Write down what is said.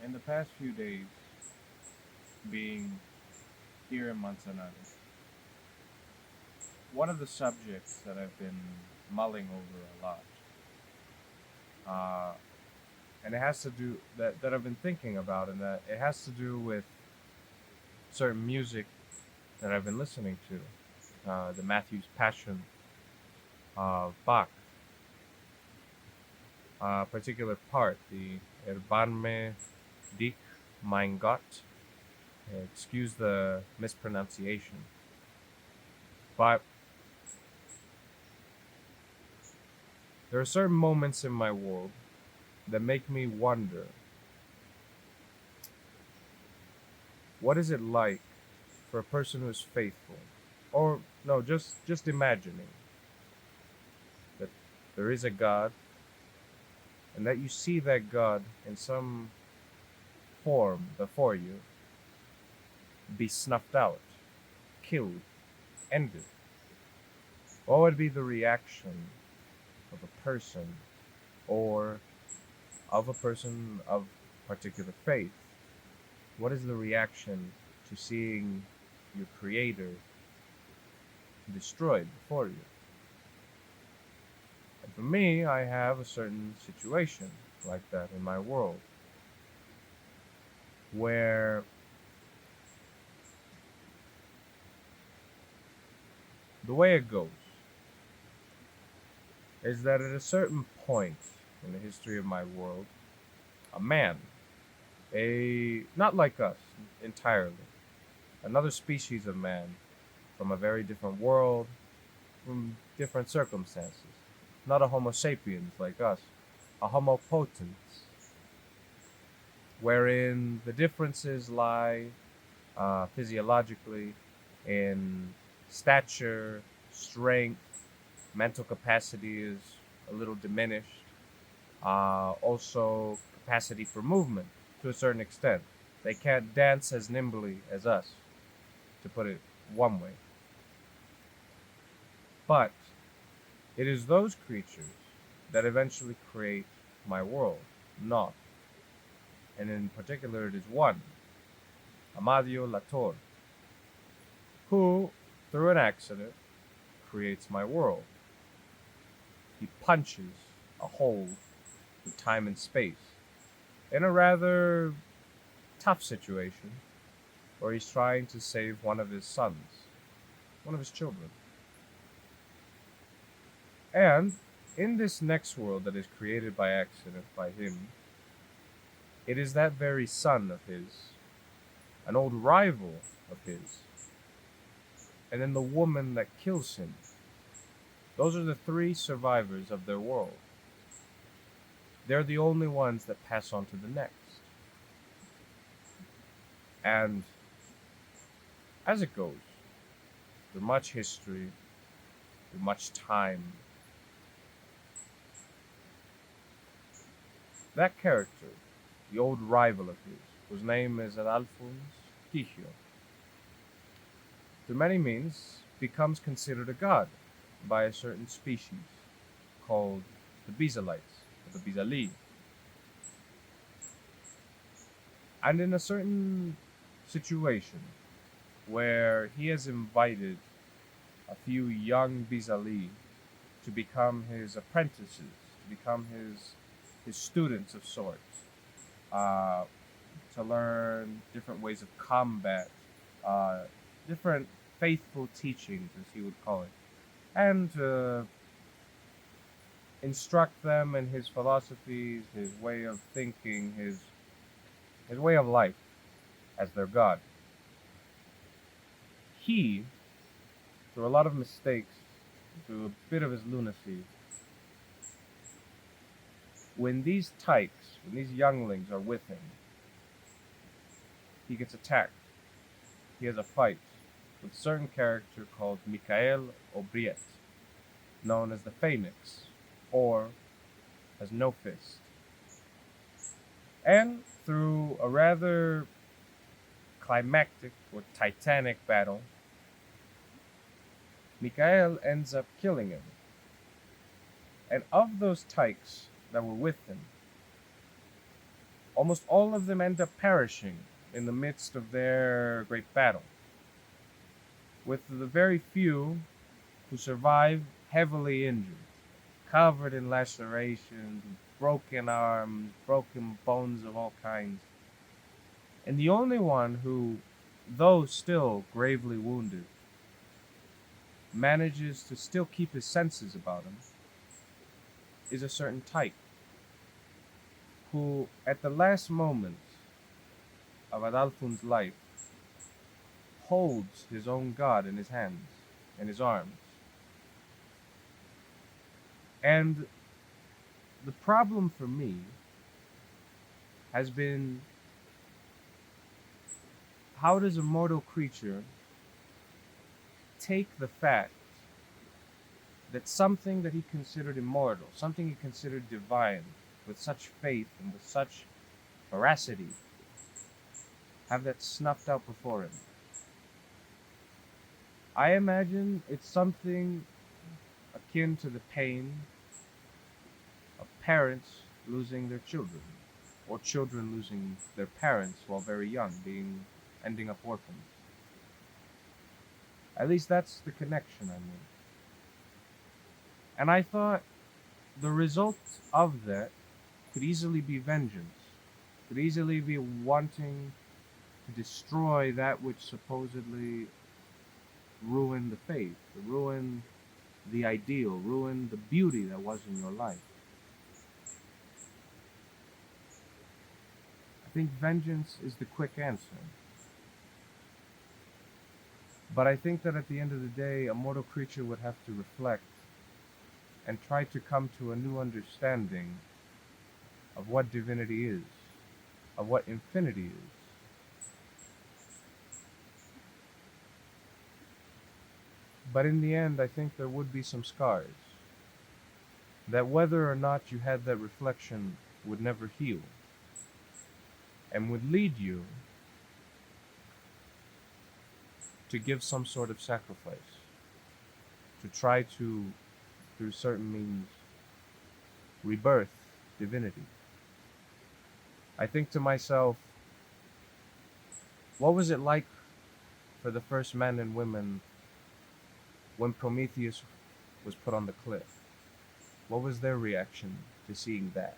In the past few days, being here in Manzanares, one of the subjects that I've been mulling over a lot, uh, and it has to do that I've been thinking about, and that it has to do with certain music that I've been listening to, the Matthew's Passion of Bach, particular part, the Erbarme dich, mein Gott. Excuse the mispronunciation, but there are certain moments in my world that make me wonder, what is it like for a person who is faithful? Or no, just imagining that there is a God and that you see that God in some form before you be snuffed out, killed, ended. What would be the reaction of a person, or of a person of particular faith? What is the reaction to seeing your creator destroyed before you? And for me, I have a certain situation like that in my world where the way it goes is that at a certain point in the history of my world, a man, a not like us entirely, another species of man from a very different world, from different circumstances, not a Homo sapiens like us, a Homo potens, wherein the differences lie physiologically in stature, strength, mental capacity is a little diminished. Also, capacity for movement to a certain extent. They can't dance as nimbly as us, to put it one way. But it is those creatures that eventually create my world, not. And in particular, it is one, Amadio Lator, who, through an accident, creates my world. He punches a hole through time and space in a rather tough situation where he's trying to save one of his sons, one of his children. And in this next world that is created by accident by him, it is that very son of his, an old rival of his, and then the woman that kills him. Those are the three survivors of their world. They're the only ones that pass on to the next. And as it goes, through much history, through much time, that character, the old rival of his, whose name is Alphonse Quijio, through many means becomes considered a god by a certain species called the Bizalites, or the Bizali. And in a certain situation where he has invited a few young Bizali to become his apprentices, to become his students of sorts, uh, to learn different ways of combat, uh, different faithful teachings, as he would call it, and to instruct them in his philosophies, his way of thinking, his way of life as their god. He, through a lot of mistakes, through a bit of his lunacy, when these tykes, when these younglings are with him, he gets attacked. He has a fight with a certain character called Michael Obriet, known as the Phoenix, or as No Fist. And through a rather climactic or titanic battle, Michael ends up killing him. And of those tykes that were with him, almost all of them end up perishing in the midst of their great battle, with the very few who survive heavily injured, covered in lacerations, broken arms, broken bones of all kinds. And the only one who, though still gravely wounded, manages to still keep his senses about him is a certain type who, at the last moment of Adalfun's life, holds his own god in his hands, in his arms. And the problem for me has been, how does a mortal creature take the fact that something that he considered immortal, something he considered divine, with such faith and with such veracity, have that snuffed out before him? I imagine it's something akin to the pain of parents losing their children, or children losing their parents while very young, ending up orphans. At least that's the connection I made. And I thought the result of that could easily be vengeance, could easily be wanting to destroy that which supposedly ruined the faith, ruined the ideal, ruined the beauty that was in your life. I think vengeance is the quick answer. But I think that at the end of the day, a mortal creature would have to reflect and try to come to a new understanding of what divinity is, of what infinity is. But in the end, I think there would be some scars that, whether or not you had that reflection, would never heal, and would lead you to give some sort of sacrifice, to try to, through certain means, rebirth divinity. I think to myself, what was it like for the first men and women when Prometheus was put on the cliff? What was their reaction to seeing that?